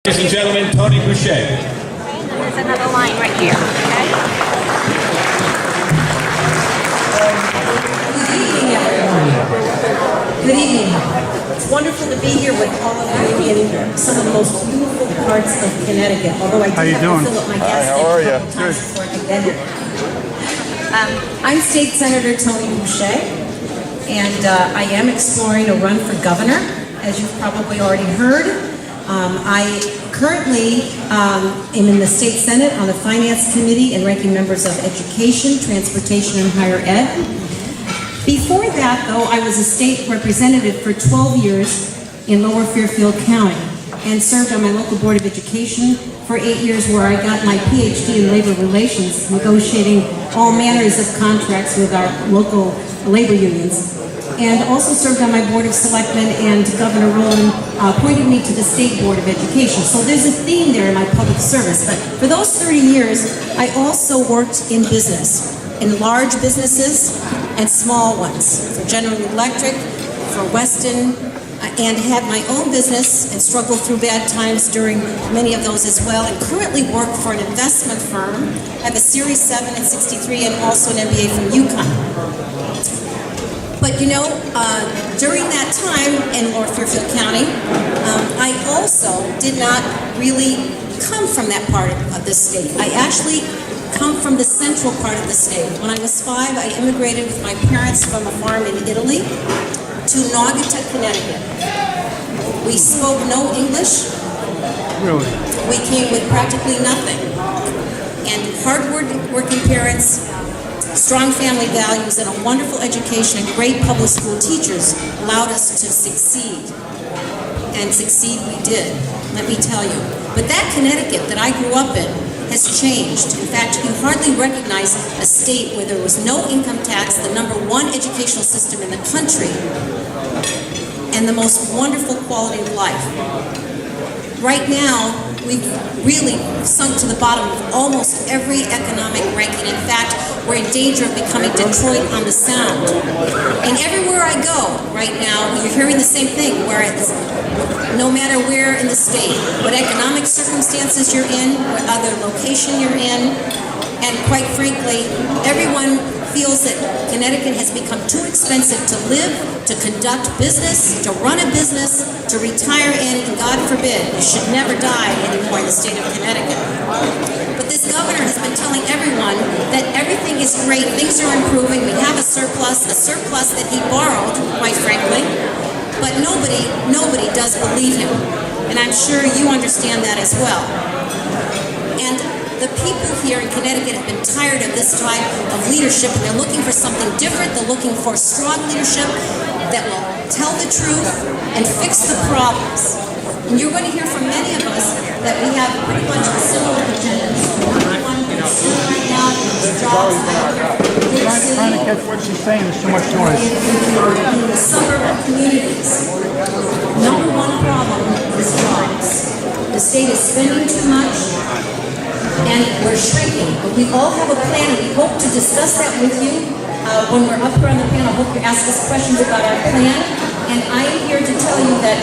Ladies and gentlemen, Toni Boucher. There's another line right here, okay? Good evening, everyone. Good evening. It's wonderful to be here with all of you in some of the most beautiful parts of Connecticut. Although I did have to fill up my gas tank a couple times before I could get here. I'm State Senator Toni Boucher, and I am exploring a run for governor, as you've probably already heard. I currently am in the State Senate on the Finance Committee and ranking members of Education, Transportation, and Higher Ed. Before that, though, I was a state representative for 12 years in Lower Fairfield County and served on my local Board of Education for 8 years, where I got my PhD in labor relations, negotiating all manners of contracts with our local labor unions. And also served on my Board of Selectmen, and Governor Rowland appointed me to the State Board of Education. So there's a theme there in my public service. But for those 30 years, I also worked in business, in large businesses and small ones, for General Electric, for Weston, and had my own business and struggled through bad times during many of those as well, and currently work for an investment firm. I have a Series 7 and 63 and also an MBA from UConn. But you know, during that time in Lower Fairfield County, I also did not really come from that part of the state. I actually come from the central part of the state. When I was 5, I immigrated with my parents from a farm in Italy to Naugatuck, Connecticut. We spoke no English. Really? We came with practically nothing. And hard-working parents, strong family values, and a wonderful education and great public school teachers allowed us to succeed. And succeed we did, let me tell you. But that Connecticut that I grew up in has changed. In fact, you can hardly recognize a state where there was no income tax, the #1 educational system in the country, and the most wonderful quality of life. Right now, we've really sunk to the bottom of almost every economic ranking. In fact, we're in danger of becoming Detroit on the Sound. And everywhere I go right now, you're hearing the same thing, where it's no matter where in the state, what economic circumstances you're in, what other location you're in, and quite frankly, everyone feels that Connecticut has become too expensive to live, to conduct business, to run a business, to retire in, and God forbid, you should never die anymore in the state of Connecticut. But this governor has been telling everyone that everything is great, things are improving, we have a surplus that he borrowed, quite frankly, but nobody does believe him. And I'm sure you understand that as well. And the people here in Connecticut have been tired of this type of leadership, and they're looking for something different. They're looking for strong leadership that will tell the truth and fix the problems. And you're going to hear from many of us that we have pretty much similar agendas. One concern right now is jobs Trying to catch what she's saying, there's too much noise. in the suburban communities. #1 problem is jobs. The state is spending too much, and we're shrinking. But we all have a plan, and we hope to discuss that with you when we're up here on the panel. I hope you ask us questions about our plan. And I am here to tell you that,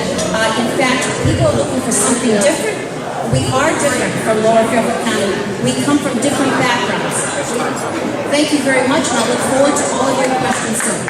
in fact, people are looking for something different. We are different from Lower Fairfield County. We come from different backgrounds. Thank you very much, and I look forward to all of your questions soon.